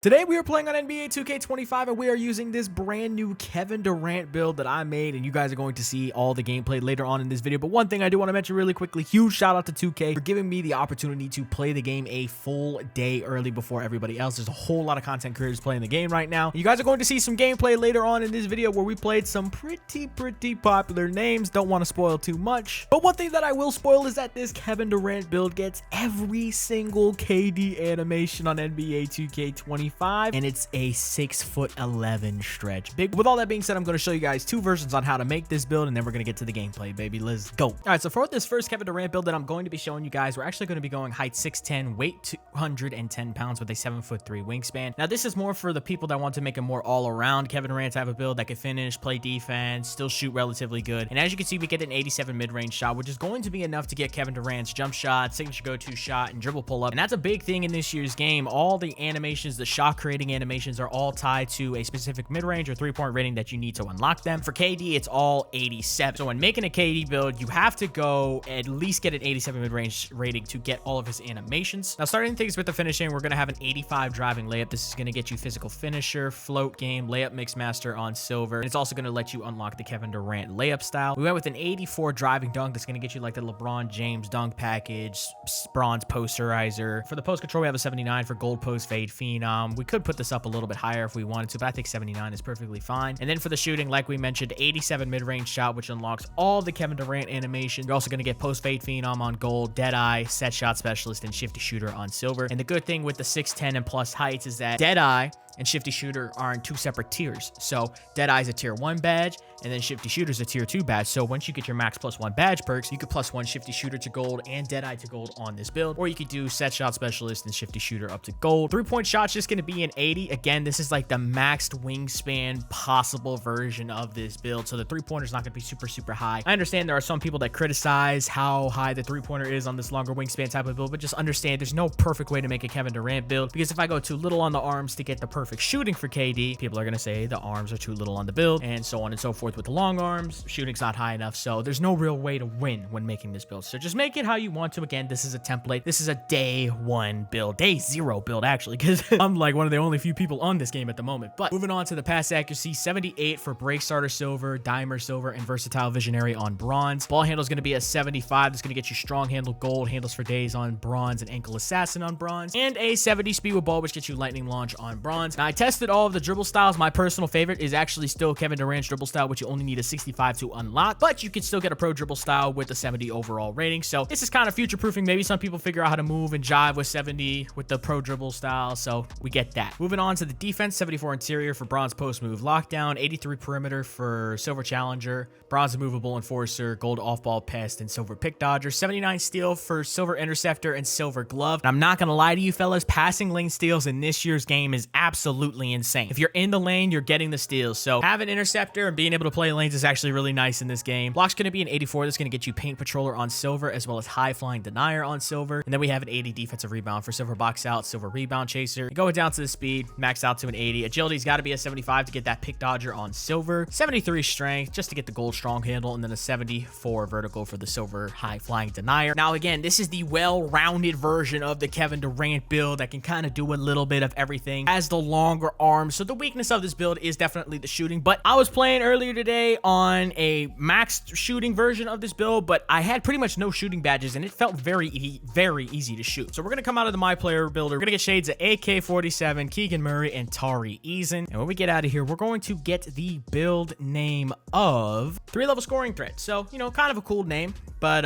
Today we are playing on NBA 2K25 and we are using this brand new Kevin Durant build that I made, and you guys are going to see all the gameplay later on in this video. But one thing I do want to mention really quickly, huge shout out to 2K for giving me the opportunity to play the game a full day early before everybody else. There's a whole lot of content creators playing the game right now. You guys are going to see some gameplay later on in this video where we played some pretty popular names. Don't want to spoil too much, but one thing that I will spoil is that this Kevin Durant build gets every single KD animation on NBA 2K25. And it's a 6'11" stretch. Big. With all that being said, I'm going to show you guys two versions on how to make this build, and then we're going to get to the gameplay, baby. Let's go. All right, so for this first Kevin Durant build that I'm going to be showing you guys, we're actually going to be going height 6'10", weight 210 pounds with a 7'3" wingspan. Now, this is more for the people that want to make a more all-around Kevin Durant type of build that can finish, play defense, still shoot relatively good. And as you can see, we get an 87 mid-range shot, which is going to be enough to get Kevin Durant's jump shot, signature go-to shot, and dribble pull-up. And that's a big thing in this year's game. All the animations, the shot creating animations are all tied to a specific mid-range or three-point rating that you need to unlock them. For KD, it's all 87. So when making a KD build, you have to go at least get an 87 mid-range rating to get all of his animations. Now, starting things with the finishing, we're going to have an 85 driving layup. This is going to get you physical finisher, float game, layup mix master on silver. And it's also going to let you unlock the Kevin Durant layup style. We went with an 84 driving dunk. That's going to get you like the LeBron James dunk package, bronze posterizer. For the post control, we have a 79 for gold post fade phenom. We could put this up a little bit higher if we wanted to, but I think 79 is perfectly fine. And then for the shooting, like we mentioned, 87 mid-range shot, which unlocks all the Kevin Durant animation. You're also going to get post fade phenom on gold, deadeye, set shot specialist, and shifty shooter on silver. And the good thing with the 6'10" and plus heights is that deadeye and shifty shooter are in two separate tiers. So deadeye is a tier 1 badge, and then shifty shooter is a tier 2 badge. So once you get your max +1 badge perks, you could +1 shifty shooter to gold and deadeye to gold on this build, or you could do set shot specialist and shifty shooter up to gold. 3-point shot's just going to be an 80. Again, this is like the maxed wingspan possible version of this build, so the 3-pointer is not going to be super high. I understand there are some people that criticize how high the 3-pointer is on this longer wingspan type of build, but just understand there's no perfect way to make a Kevin Durant build, because if I go too little on the arms to get the perfect shooting for KD, people are going to say the arms are too little on the build, and so on and so forth with the long arms. Shooting's not high enough, so there's no real way to win when making this build. So just make it how you want to. Again, this is a template. This is a day 1 build, day 0 build actually, because I'm like one of the only few people on this game at the moment. But moving on to the pass accuracy, 78 for break starter silver, dimer silver, and versatile visionary on bronze. Ball handle is going to be a 75. That's going to get you strong handle gold, handles for days on bronze, and ankle assassin on bronze, and a 70 speed with ball, which gets you lightning launch on bronze. Now, I tested all of the dribble styles. My personal favorite is actually still Kevin Durant's dribble style, which you only need a 65 to unlock, but you can still get a pro dribble style with a 70 overall rating. So this is kind of future proofing. Maybe some people figure out how to move and jive with 70 with the pro dribble style, so we get that. Moving on to the defense, 74 interior for bronze post move lockdown, 83 perimeter for silver challenger, bronze movable enforcer, gold off ball pest, and silver pick dodger, 79 steal for silver interceptor and silver glove. And I'm not gonna lie to you fellas, passing lane steals in this year's game is absolutely insane. If you're in the lane, you're getting the steals. So having interceptor and being able to play lanes is actually really nice in this game. Block's going to be an 84. That's going to get you paint patroller on silver, as well as high flying denier on silver. And then we have an 80 defensive rebound for silver box out, silver rebound chaser. And going down to the speed, max out to an 80. Agility's got to be a 75 to get that pick dodger on silver. 73 strength just to get the gold strong handle, and then a 74 vertical for the silver high flying denier. Now again, this is the well-rounded version of the Kevin Durant build that can kind of do a little bit of everything. As the longer arms, so the weakness of this build is definitely the shooting. But I was playing earlier today on a maxed shooting version of this build, but I had pretty much no shooting badges, and it felt very easy to shoot. So we're gonna come out of the my player builder. We're gonna get shades of AK-47, Keegan Murray, and Tari Eason. And when we get out of here, we're going to get the build name of 3-level scoring threat. So, you know, kind of a cool name, but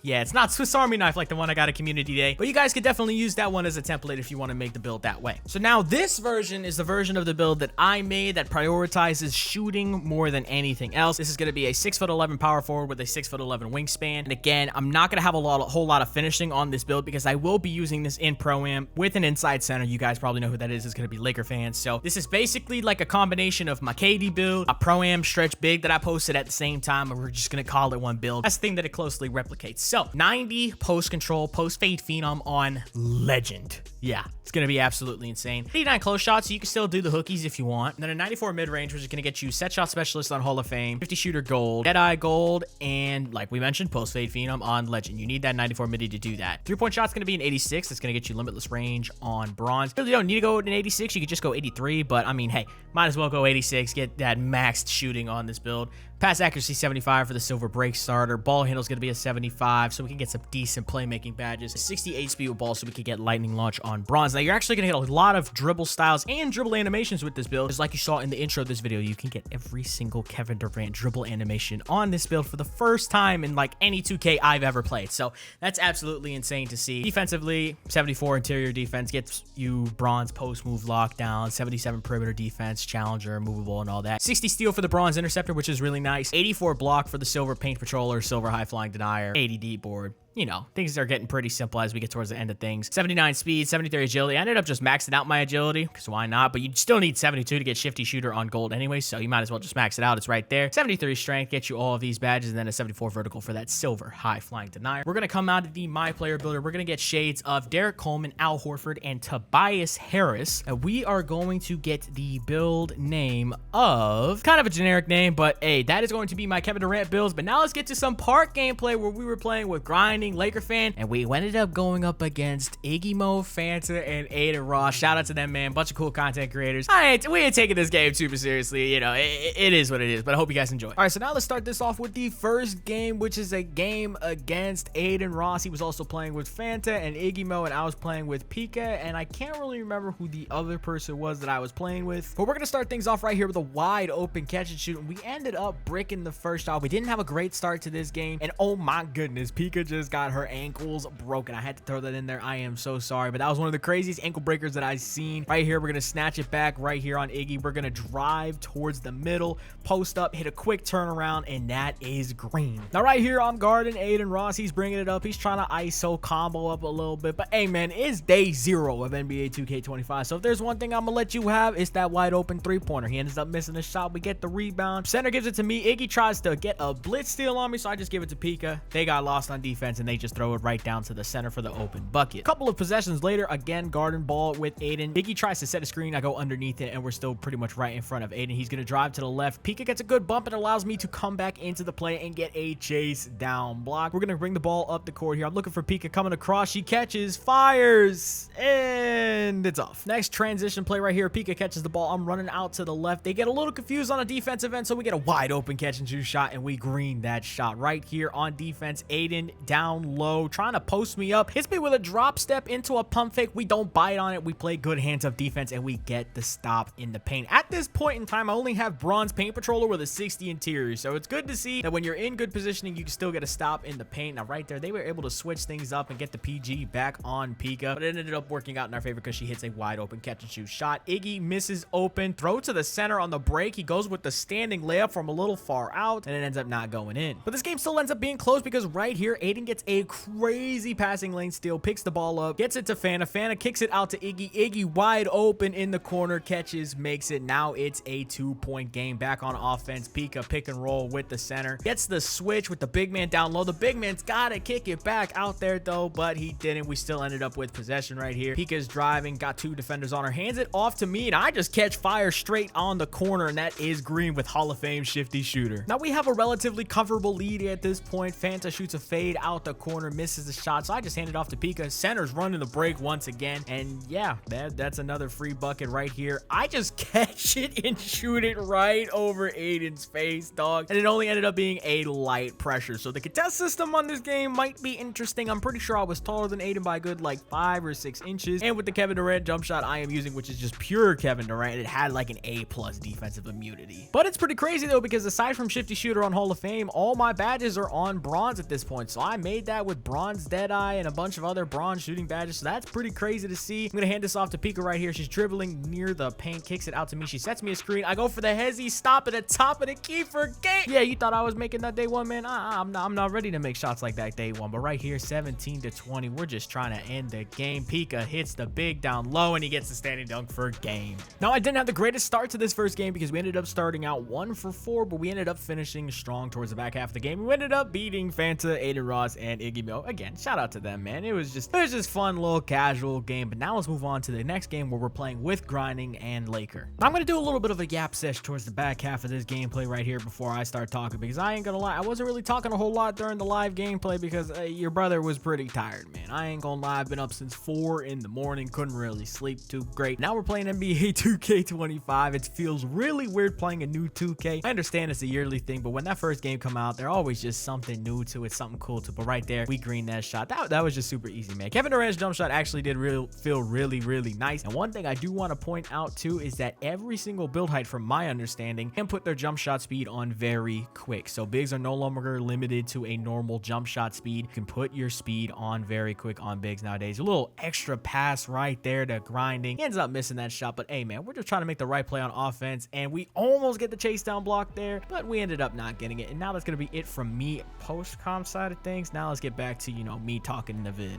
yeah, it's not Swiss Army knife like the one I got at Community Day, but you guys could definitely use that one as a template if you want to make the build that way. So now this version is the version of the build that I made that prioritizes shooting more than anything else. This is going to be a 6'11" power forward with a 6'11" wingspan. And again, I'm not going to have a whole lot of finishing on this build because I will be using this in Pro-Am with an inside center. You guys probably know who that is. It's going to be Laker fans. So this is basically like a combination of my KD build, a Pro-Am stretch big that I posted at the same time, and we're just going to call it one build. That's the thing that it closely replicates. So 90 post control, post fade phenom on legend. Yeah, it's going to be absolutely insane. 89 close shots, so you can still do the hookies if you want. And then a 94 mid-range, which is going to get you set shot specialist on Hall of Fame, 50 shooter gold, Deadeye gold, and like we mentioned, post fade phenom on legend. You need that 94 midi to do that. 3-point shot's going to be an 86. That's going to get you limitless range on bronze. You really don't need to go with an 86. You could just go 83, but I mean, hey, might as well go 86. Get that maxed shooting on this build. Pass accuracy 75 for the silver break starter. Ball handle's going to be a 75, so we can get some decent playmaking badges. 68 speed with ball, so we can get lightning launch on bronze. Now, you're actually going to get a lot of dribble styles and dribble animations with this build. Just like you saw in the intro of this video, you can get every single Kevin Durant dribble animation on this build for the first time in like any 2K I've ever played. So that's absolutely insane to see. Defensively, 74 interior defense gets you bronze post move lockdown, 77 perimeter defense, challenger, movable, and all that. 60 steal for the bronze interceptor, which is really nice. 84 block for the silver paint patroller, silver high flying denier, 80 deep board. You know, things are getting pretty simple as we get towards the end of things. 79 speed, 73 agility. I ended up just maxing out my agility, because why not? But you still need 72 to get shifty shooter on gold anyway, so you might as well just max it out. It's right there. 73 strength gets you all of these badges, and then a 74 vertical for that silver high flying denier. We're going to come out of the My Player Builder. We're going to get shades of Derek Coleman, Al Horford, and Tobias Harris. And we are going to get the build name of, kind of a generic name, but hey, that is going to be my Kevin Durant builds. But now let's get to some park gameplay where we were playing with grinding Laker fan, and we ended up going up against Iggy Mo, Fanta, and Aiden Ross. Shout out to them, man. Bunch of cool content creators. We ain't taking this game super seriously. You know, it is what it is, but I hope you guys enjoy. All right, so now let's start this off with the first game, which is a game against Aiden Ross. He was also playing with Fanta and Iggy Mo, and I was playing with Pika, and I can't really remember who the other person was that I was playing with, but we're gonna start things off right here with a wide open catch and shoot, and we ended up bricking the first shot. We didn't have a great start to this game, and oh my goodness, Pika just got her ankles broken. I had to throw that in there. I am so sorry, but that was one of the craziest ankle breakers that I've seen. Right here, we're gonna snatch it back right here on Iggy. We're gonna drive towards the middle, post up, hit a quick turnaround, and that is green. Now right here, I'm guarding Aiden Ross. He's bringing it up. He's trying to ISO combo up a little bit, but hey man, it's day 0 of NBA 2K25, so if there's one thing I'm gonna let you have, it's that wide open three-pointer. He ends up missing the shot. We get the rebound. Center gives it to me. Iggy tries to get a blitz steal on me, so I just give it to Pika. They got lost on defense, and they just throw it right down to the center for the open bucket. Couple of possessions later, again, garden ball with Aiden. Iggy tries to set a screen. I go underneath it, and we're still pretty much right in front of Aiden. He's going to drive to the left. Pika gets a good bump and allows me to come back into the play and get a chase down block. We're going to bring the ball up the court here. I'm looking for Pika coming across. She catches, fires, and it's off. Next transition play right here. Pika catches the ball. I'm running out to the left. They get a little confused on a defensive end, so we get a wide open catch and shoot shot, and we green that shot right here on defense. Aiden down low, trying to post me up, hits me with a drop step into a pump fake. We don't bite on it. We play good hands up defense, and we get the stop in the paint. At this point in time, I only have bronze paint patroller with a 60 interior, so it's good to see that when you're in good positioning, you can still get a stop in the paint. Now right there, they were able to switch things up and get the PG back on Pika, but it ended up working out in our favor because she hits a wide open catch and shoot shot. Iggy misses open, throw to the center on the break. He goes with the standing layup from a little far out, and it ends up not going in. But this game still ends up being close because right here, Aiden gets a crazy passing lane steal, picks the ball up, gets it to Fanta. Fanta kicks it out to Iggy. Iggy wide open in the corner, catches, makes it. Now it's a 2-point game. Back on offense. Pika pick and roll with the center. Gets the switch with the big man down low. The big man's got to kick it back out there though, but he didn't. We still ended up with possession right here. Pika's driving, got 2 defenders on her, hands it off to me, and I just catch fire straight on the corner, and that is green with Hall of Fame shifty shooter. Now we have a relatively comfortable lead at this point. Fanta shoots a fade out the corner, misses the shot, so I just hand it off to Pika. Center's running the break once again, and yeah, that's another free bucket right here. I just catch it and shoot it right over Aiden's face, dog, and it only ended up being a light pressure. So the contest system on this game might be interesting. I'm pretty sure I was taller than Aiden by a good like 5 or 6 inches, and with the Kevin Durant jump shot I am using, which is just pure Kevin Durant, it had like an A+ defensive immunity. But it's pretty crazy though, because aside from shifty shooter on Hall of Fame, all my badges are on bronze at this point, so I may made that with bronze Deadeye and a bunch of other bronze shooting badges, so that's pretty crazy to see. I'm gonna hand this off to Pika right here. She's dribbling near the paint, kicks it out to me. She sets me a screen. I go for the hezzy, stop at the top of the key for game. Yeah, you thought I was making that day one, man? I'm not ready to make shots like that day one, but right here, 17 to 20, we're just trying to end the game. Pika hits the big down low, and he gets the standing dunk for game. Now, I didn't have the greatest start to this first game because we ended up starting out 1 for 4, but we ended up finishing strong towards the back half of the game. We ended up beating Fanta, Aiden Ross, and Iggy Mill. Again, shout out to them, man. It was just fun, little casual game. But now let's move on to the next game where we're playing with Grinding and Laker. I'm going to do a little bit of a yap sesh towards the back half of this gameplay right here before I start talking, because I ain't gonna lie, I wasn't really talking a whole lot during the live gameplay because your brother was pretty tired, man. I ain't gonna lie, I've been up since 4 in the morning, couldn't really sleep too great. Now we're playing NBA 2K25. It feels really weird playing a new 2K. I understand it's a yearly thing, but when that first game come out, there's always just something new to it, something cool to it. But right there, we greened that shot. That was just super easy, man. Kevin Durant's jump shot actually did feel really nice. And one thing I do want to point out too is that every single build height, from my understanding, can put their jump shot speed on very quick. So bigs are no longer limited to a normal jump shot speed. You can put your speed on very quick on bigs nowadays. A little extra pass right there to Grinding. He ends up missing that shot, but hey, man, we're just trying to make the right play on offense, and we almost get the chase down block there, but we ended up not getting it. And now that's going to be it from me post-com side of things. Now let's get back to, you know, me talking in the vid.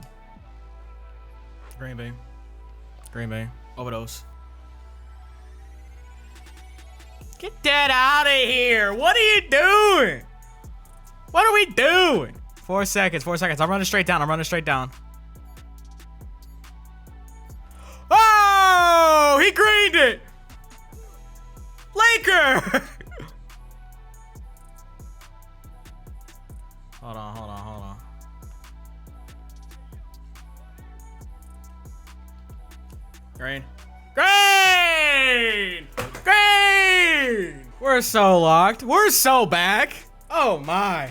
Green Bay, overdose. Get that out of here. What are you doing? What are we doing? 4 seconds. I'm running straight down. Oh, he greened it. Laker. Hold on. Green. We're so locked. We're so back. Oh my.